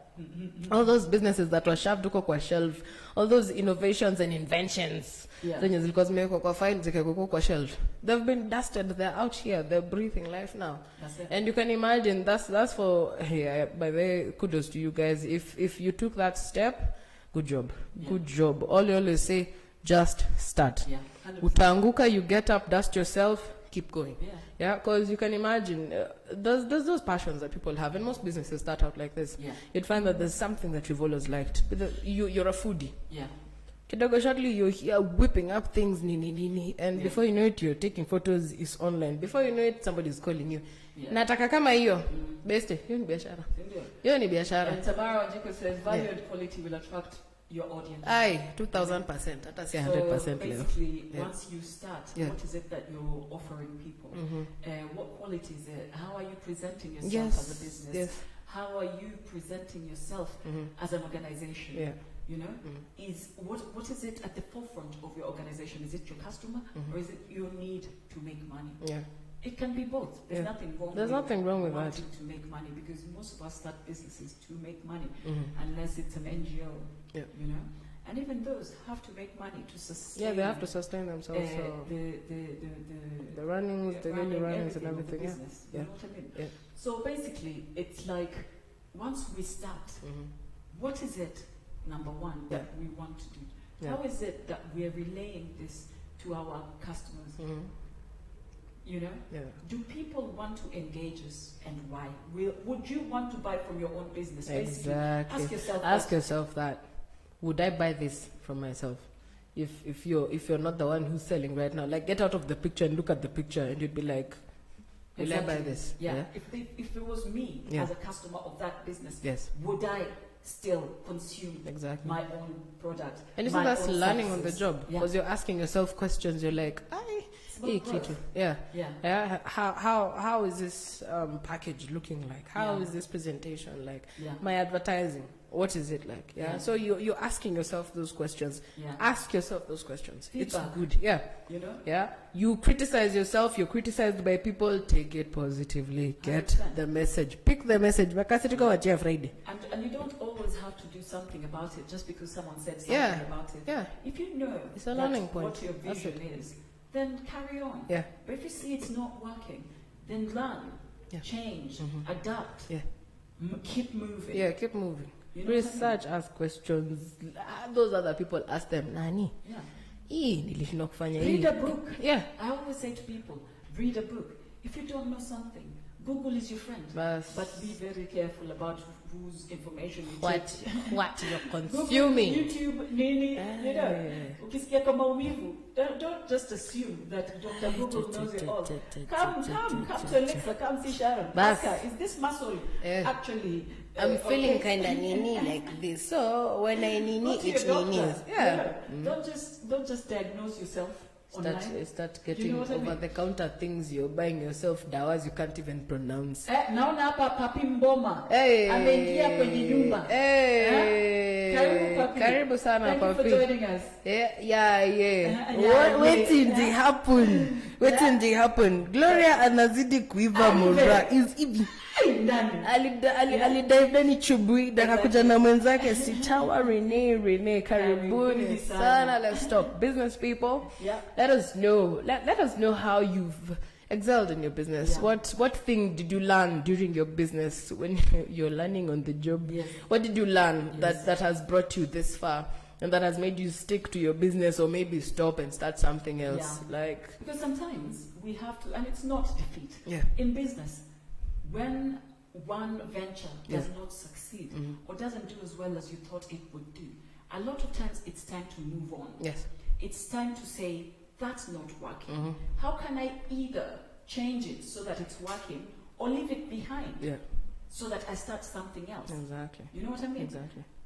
All those businesses that were shoved huko kwa shelf, all those innovations and inventions, zenye zilikuwa zimewekwa kwa file zikawekwa kwa shelf, they've been dusted. They're out here. They're breathing life now. That's it. And you can imagine that's for. Hey, by the way, kudos to you guys. If you took that step, good job. Yeah. Good job. All you always say, just start. Yeah. Utanguka, you get up, dust yourself, keep going. Yeah, because you can imagine there's those passions that people have, and most businesses start out like this. Yeah. You'd find that there's something that you've always liked. You're a foodie. Yeah. Kidogo shortly you're here whipping up things, and before you know it, you're taking photos. It's online. Before you know it, somebody's calling you. Yeah. Nataka kama hiyo. Best, hiyo ni biashara. Hiyo ni biashara. And Tamara Wanjiko says value and quality will attract your audience. Aye, 2,000%. Hata si 100% so level. basically, once you start, what is it that you're offering people? What quality is it? How are you presenting yourself as a business? Yes. How are you presenting yourself as an organization? Yeah. You know, is what is it at the forefront of your organization? Is it your customer or is it your need to make money? Yeah. It can be both. There's nothing wrong. There's nothing wrong with wanting that. to make money, because most of us start businesses to make money, unless it's an NGO. Yeah. You know, and even those have to make money to sustain. Yeah, they have to sustain themselves. So the runnings, the daily runnings, and everything. Yeah. Business, Yeah. You know what I mean? Yeah. So basically, it's like once we start, what is it? Number one, that we want to do. Yeah. How is it that we are relaying this to our customers? You know, do people want to engage us, and why? Would you want to buy from your own business? Basically, Exactly. Ask yourself that. Would I buy this from myself? If you're not the one who's selling right now, like, get out of the picture and look at the picture, and you'd be like, will I buy this? Yeah. If it was me as a customer of that business, would I still consume my own product? And isn't that learning on the job? Because you're asking yourself questions. You're like, how is this package looking like? How is this presentation like? My advertising, what is it like? So you're asking yourself those questions. Ask yourself those questions. Feedback. It's good. You know. You criticize yourself. You're criticized by people. Take it positively. Get the message. Pick the message. And you don't always have to do something about it just because someone said something about it. If you know it's a learning point. What your vision is, then carry on. But if you see it's not working, then learn, change, adapt, keep moving. Keep moving. You know Research, ask questions. Those other people, ask them, Nani? Read a book. I always say to people, read a book. If you don't know something, Google is your friend. But be very careful about whose information you take. What you're consuming. YouTube, Nini, you know. Ukisikia kama umivu, don't just assume that Dr. Google knows it all. Come to Alexa, come see Sharon. Ask her, is this muscle actually... I'm feeling kind of nini like this. So when I nini, it's nini. Don't just diagnose yourself. Start getting over-the-counter things you're buying yourself, dawas you can't even pronounce. Naona hapa papi mboma ameingia kwenye nyumba. Karibu sana papi. Thank you for joining us. What did happen? Gloria anazidi kuiva mora. Alidai chubui akakuja na mwenzake Sitawa Rene karibuni sana. Let's talk business, people. Let us know how you've excelled in your business. What thing did you learn during your business when you're learning on the job? What did you learn that has brought you this far and that has made you stick to your business, or maybe stop and start something else? Because sometimes we have to, and it's not defeat in business. When one venture does not succeed or doesn't do as well as you thought it would do, a lot of times it's time to move on. It's time to say, that's not working. How can I either change it so that it's working, or leave it behind so that I start something else? You know what I mean?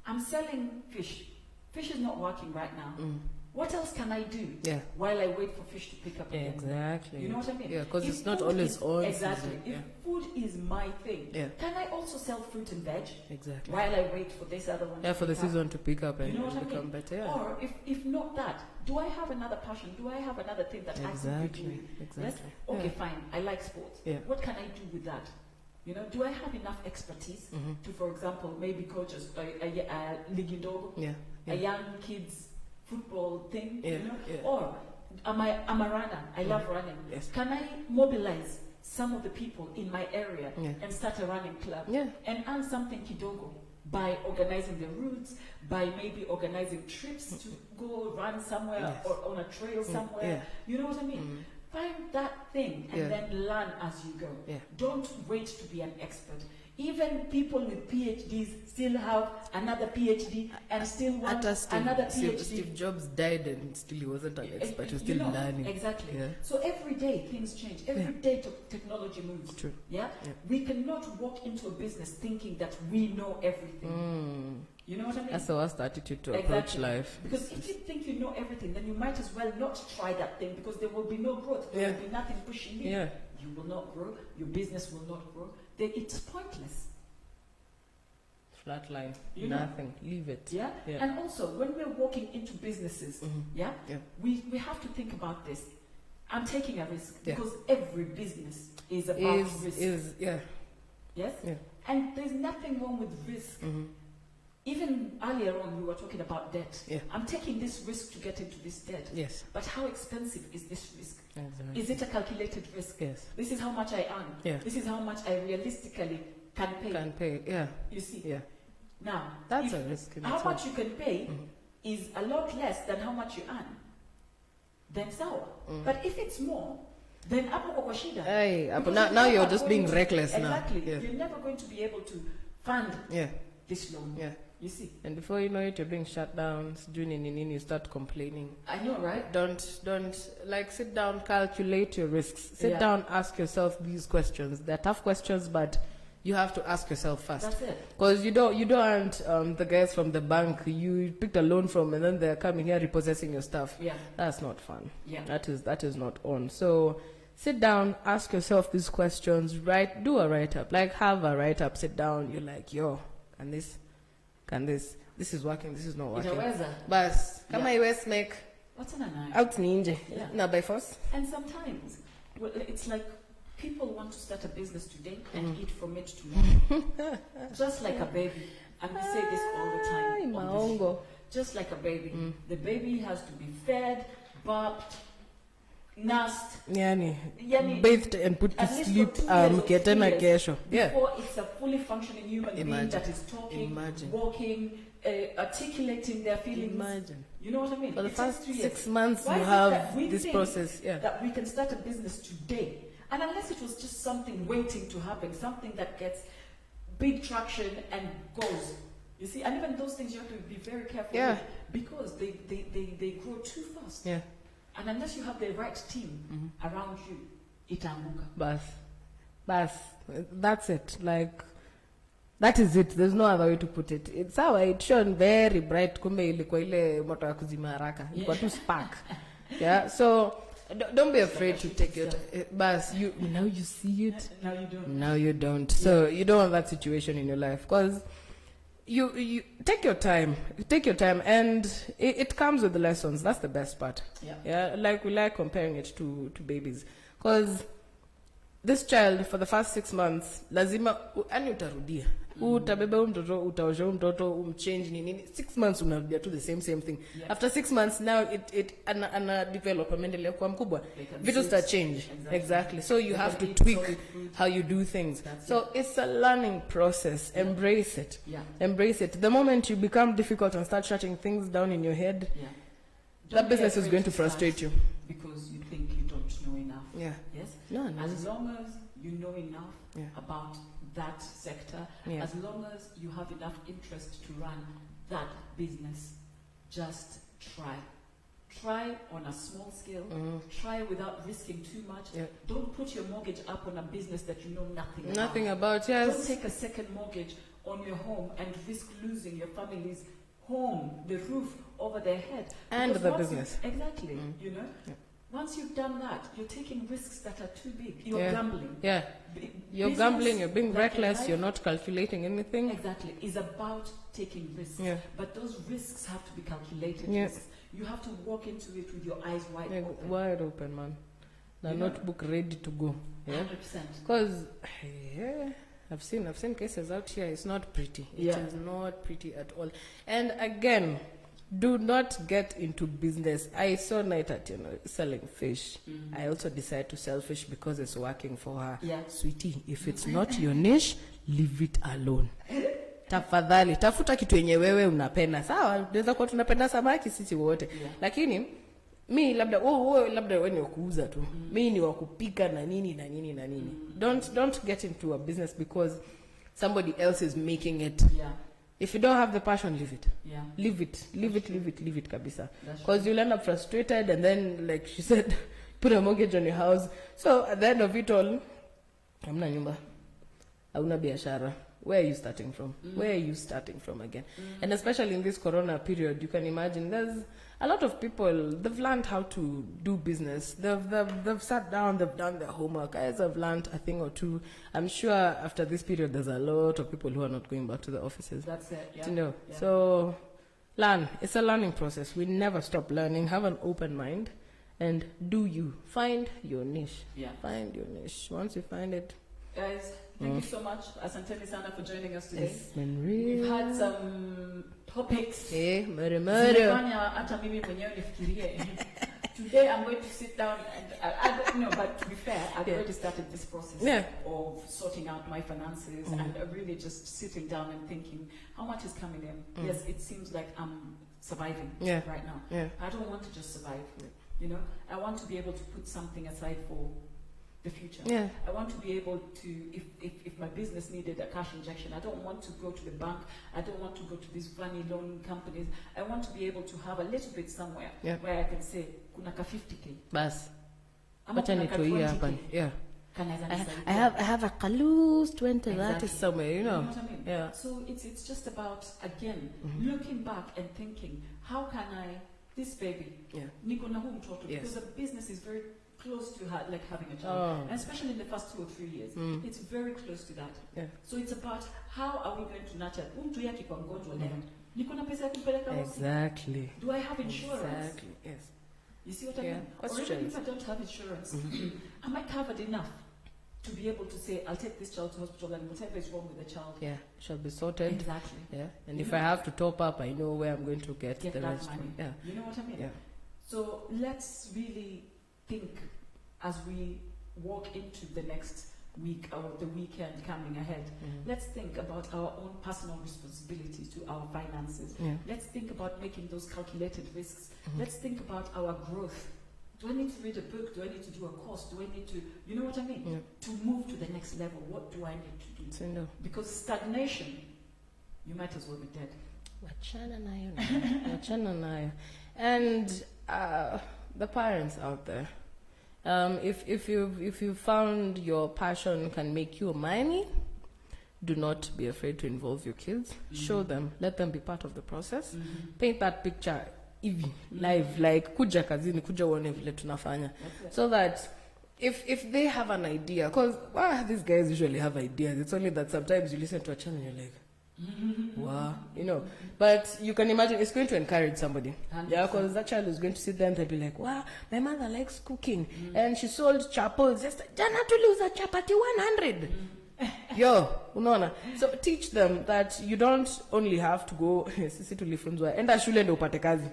I'm selling fish. Fish is not working right now. What else can I do while I wait for fish to pick up again? Exactly. You know what I mean? Because it's not always on. Exactly. If food is my thing, can I also sell fruit and veg? Exactly. While I wait for this other one to for the season to pick up and become better. Or if not that, do I have another passion? Do I have another thing that I could do? Exactly. Okay, fine. I like sports. What can I do with that? You know, do I have enough expertise to, for example, maybe coach a ligidogo, a young kids football thing, you know? Or am I a runner? I love running. Can I mobilize some of the people in my area and start a running club and earn something kidogo by organizing the routes, by maybe organizing trips to go run somewhere or on a trail somewhere? You know what I mean? Find that thing and then learn as you go. Don't wait to be an expert. Even people with PhDs still have another PhD and still want another PhD. Steve Jobs died and still he wasn't an expert. He was still learning. Exactly. So every day things change. Every day technology moves. True. We cannot walk into a business thinking that we know everything. You know what I mean? That's the worst attitude to approach life. Because if you think you know everything, then you might as well not try that thing, because there will be no growth. There will be nothing pushing you. You will not grow. Your business will not grow. Then it's pointless. Flatline. You know? Nothing. Leave it. Yeah? And also, when we're walking into businesses, we have to think about this. I'm taking a risk because every business is about risk. Yes? Yeah. And there's nothing wrong with risk. Even earlier on, we were talking about debt. Yeah. I'm taking this risk to get into this debt. Yes. But how expensive is this risk? Exactly. Is it a calculated risk? Yes. This is how much I earn. Yeah. This is how much I realistically can pay. Yeah. You see? Yeah. Now, that's a risk. How much you can pay is a lot less than how much you earn. Then sour. But if it's more, then hapo kwa shida. Hey, now you're just being reckless now. Exactly. Yeah. You're never going to be able to fund this loan. Yeah. You see? And before you know it, you're being shut down. You start complaining. I know, right? Don't sit down, calculate your risks. Sit down, ask yourself these questions. They're tough questions, but you have to ask yourself first. That's it. Because you don't want the guys from the bank you picked a loan from, and then they're coming here repossessing your stuff. Yeah. That's not fun. Yeah. That is not on. So sit down, ask yourself these questions, do a write-up. Have a write-up, sit down, you're like, yo, can this is working, this is not working. Bas, kama iwes make what's an eye? Out ninja. Now by force. And sometimes it's like people want to start a business today and eat from it tomorrow. Just like a baby. And we say this all the time on this show. Just like a baby. The baby has to be fed, burped, nursed, bathed and put to sleep kesho. Before it's a fully functioning human being that is talking, walking, articulating their feelings. You know what I mean? For the first 6 months you have this process. That we can start a business today. And unless it was just something waiting to happen, something that gets big traction and goes. You see, and even those things you have to be very careful with because they grow too fast. Yeah. And unless you have the right team around you, itaanguka. Bas. That's it. That is it. There's no other way to put it. It's how it shone very bright. Kumbe ilikuwa ile moto ya kuzima haraka. Ilikuwa tu spark. Yeah. So don't be afraid to take it. Bas, now you see it. Now you don't. Now you don't. So you don't want that situation in your life because you take your time. And it comes with the lessons. That's the best part. We like comparing it to babies because this child for the first 6 months lazima utarudia utabeba mtoto utaosha mtoto umchange nini 6 months unarudia to the same thing. After 6 months now it ana develop ameendelea kuwa mkubwa vitu start change. Exactly. So you have to tweak how you do things. So it's a learning process. Embrace it. Embrace it. The moment you become difficult and start shutting things down in your head, that business is going to frustrate you because you think you don't know enough. Yes. No. As long as you know enough about that sector, as long as you have enough interest to run that business, just try. Try on a small scale. Try without risking too much. Don't put your mortgage up on a business that you know nothing about. Don't take a second mortgage on your home and risk losing your family's home, the roof over their head. And the business. Exactly. You know? Once you've done that, you're taking risks that are too big. You're gambling. You're gambling, you're being reckless, you're not calculating anything. Exactly. It's about taking risks. But those risks have to be calculated risks. You have to walk into it with your eyes wide open. Wide open, man. The notebook ready to go. 100%. Because I've seen cases out here. It's not pretty. It is not pretty at all. And again, do not get into business. I saw Night at selling fish. I also decided to sell fish because it's working for her. Sweetie, if it's not your niche, leave it alone. Tafadhali, tafuta kitu yenye wewe unapenda. Sawa, tunaweza kuwa tunapenda samaki sisi wote. Lakini mi labda wewe ni wakuuza tu. Mi ni wakupika na nini. Don't get into a business because somebody else is making it. If you don't have the passion, leave it. Leave it kabisa. Because you'll end up frustrated and then, like she said, put a mortgage on your house. So at the end of it all, hamna nyumba, hauna biashara. where are you starting from? Where are you starting from again? And especially in this corona period, you can imagine there's a lot of people, they've learned how to do business. They've sat down, they've done their homework. Guys have learned a thing or two. I'm sure after this period, there's a lot of people who are not going back to the offices. That's it, yeah. You know, yeah. so learn. It's a learning process. We never stop learning. Have an open mind and do you. Find your niche. Yeah. Find your niche. Once you find it. Guys, thank you so much, Asanteni Sana, for joining us today. It's been real. We've had some topics. Hey, murder. Today I'm going to sit down and, but to be fair, I've already started this process of sorting out my finances and really just sitting down and thinking, how much is coming in? Yes, it seems like I'm surviving right now. Yeah. I don't want to just survive. I want to be able to put something aside for the future. Yeah. I want to be able to, if my business needed a cash injection, I don't want to go to the bank. I don't want to go to these funny loan companies. I want to be able to have a little bit somewhere where I can say, kuna ka 50K. Bas. Ama kuna ka 20K. Yeah. I have a loose 20 that is somewhere, You know what I mean? Yeah. So it's just about, again, looking back and thinking, how can this baby, niko na huu mtoto, because a business is very close to like having a child, and especially in the first 2 or 3 years, it's very close to that. Yeah. So it's about how are we going to nurture. Mtu yake kwa mgonjwa leo, niko na pesa ya kumpeleka hospitali. Exactly. Do I have insurance? Exactly. Yes. You see what I mean? Or even if I don't have insurance, am I covered enough to be able to say, I'll take this child to hospital and whatever is wrong with the child, shall be sorted. Exactly. Yeah. And if I have to top up, I know where I'm going to get the that rest money. from. Yeah. You know what I mean? Yeah. So let's really think as we walk into the next week or the weekend coming ahead. Let's think about our own personal responsibilities to our finances. Yeah. Let's think about making those calculated risks. Let's think about our growth. Do I need to read a book? Do I need to do a course? Do I need to, you know what I mean? Yeah. To move to the next level, what do I need to do? So, no. Because stagnation, you might as well be dead. Wachana nayo. And the parents out there, if you found your passion can make you money, do not be afraid to involve your kids. Show them, let them be part of the process. Paint that picture live, like kuja kazini, kuja uone vile tunafanya, so that if they have an idea, because these guys usually have ideas. It's only that sometimes you listen to a channel and you're like, wow, but you can imagine it's going to encourage somebody. 100%. Yeah, because that child is going to sit there and they'll be like, wow, my mother likes cooking and she sold chapels. Just jana tuliuza chapati 100. Yo, unaona. So teach them that you don't only have to go sisi tulifunzwa enda shule ndio upate kazi.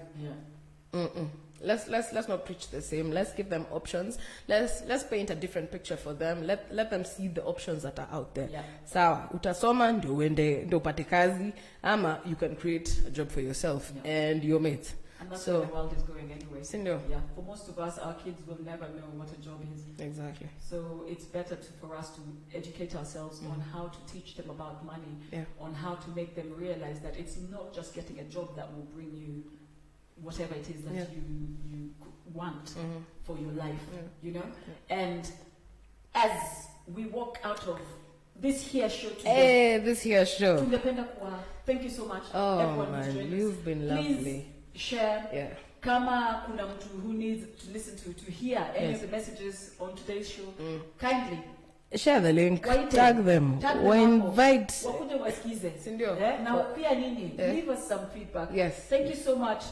Let's not preach the same. Let's give them options. Let's paint a different picture for them. Let them see the options that are out there. Sawa, utasoma ndio uende ndio upate kazi, ama you can create a job for yourself and your mates. And that's where the world is going anyway. Sindio. Yeah, for most of us, our kids will never know what a job is. Exactly. So it's better for us to educate ourselves on how to teach them about money, on how to make them realize that it's not just getting a job that will bring you whatever it is that you want for your life, And as we walk out of this here show today, thank you so much. Oh man, you've been lovely. Please share. Kama kuna mtu who needs to listen to hear any of the messages on today's show, kindly share the link, tag them, invite. Wakuje wasikize. Sindio? Na pia nini? Leave us some feedback. Yes. Thank you so much,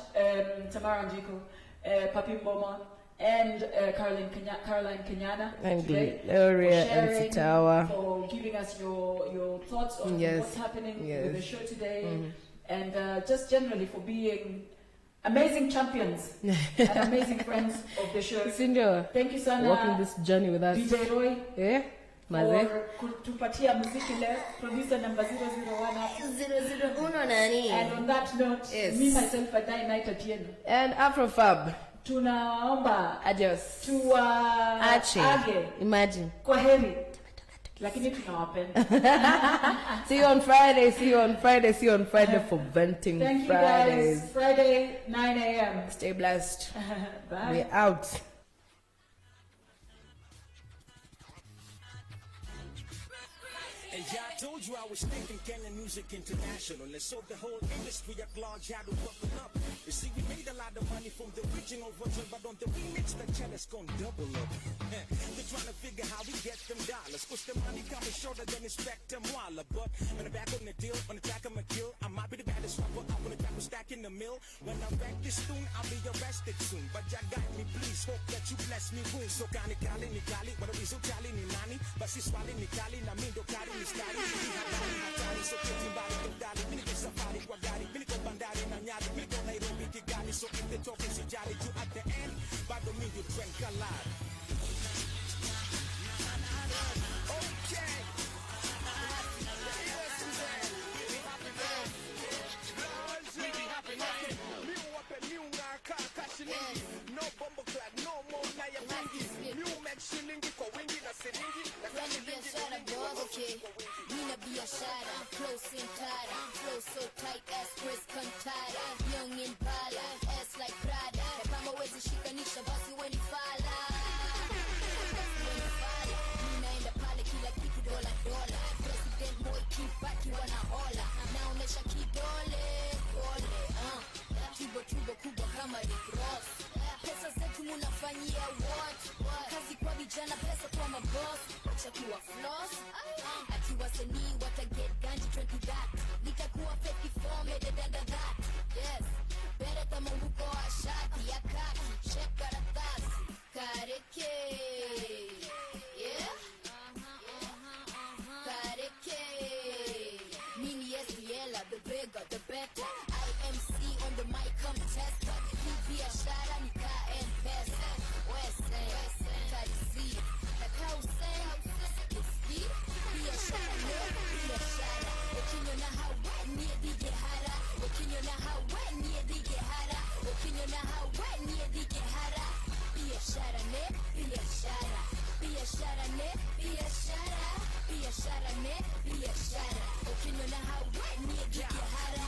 Tamara Njiko, Papi Mboma, and Caroline Kenyana, and today, Gloria for sharing, and Sitawa, for giving us your thoughts on what's happening with the show today, and just generally for being amazing champions and amazing friends of the show. Sindio. Thank you, Sana. Walking this journey with us. DJ Roy. Maze. Kutupatia muziki leo, producer number 001 nani. And on that note, me myself a die night at Yen. And Afrofab. Tunaomba adios. Age. Imagine. Kwaheri. Lakini tunawapenda. See you on Friday. See you on Friday for Venting Thank Fridays. You guys. Friday, 9 a.m. Stay blessed. Bye. We're out. And yeah, I told you I was thinking Kenyan music international. And so the whole industry at large had to buckle up. You see, we made a lot of money from the original version, but on the remix, the channel's gonna double up. They're trying to figure how we get them dollars. Cause the money coming shorter than Inspector Walla. But when I'm back on the deal, on the track I'm a kill. I might be the baddest rapper out on the track, I'm stacking the mill. When I wreck this tune, I'll be arrested soon. But ya guide me, please, hope that you bless me soon. So kani kali ni kali, wala wizo kali ni nani. Basi swali ni kali, na mindo kali ni skali. Hatari, so kiti mbali kudali. Mini ko safari kwa gari, mini ko bandari na nyari. Mini ko Nairobi Kigali, so if they talking si jari. You at the end, bado mi you trend kalad. Okay. No bombo clad, no more naya mingi. New make shilingi kwa wingi na siringi. Run biashara boss, okay. Nina biashara, close in tada. Flow so tight, ass Chris Cantata. Young in bala, ass like Prada. Kama wezi shikanisha basi weni fala. Ninaenda pale kila kitu dola dola. President Moi Kibaki wanahola. Naonesha kidole, kole, Tubo kubwa kama Rick Ross. Pesa zetu munafanyia what? Kazi kwa vijana, pesa kwa maboss. Wacha kuwa floss. Ati wasanii wataget ganji 20 that. Nikakuwa 54 made danda that. Yes, better kama mbuko wa shati ya kaki. Shek karatasi, kareke. Yeah? Kareke. Mini SDL, the bigger, the better. IMC on the mic, come test her. BIHASHARA ni Mpesa. West Kadisi. Na Kausen. Kiski. BIHASHARA no. BIHASHARA. Wakinyona hawe niye BIHASHARA. Wakinyona hawe niye BIHASHARA. Wakinyona hawe niye BIHASHARA. BIHASHARA ne. BIHASHARA. BIHASHARA ne. BIHASHARA. BIHASHARA ne. BIHASHARA. Wakinyona hawe niye BIHASHARA.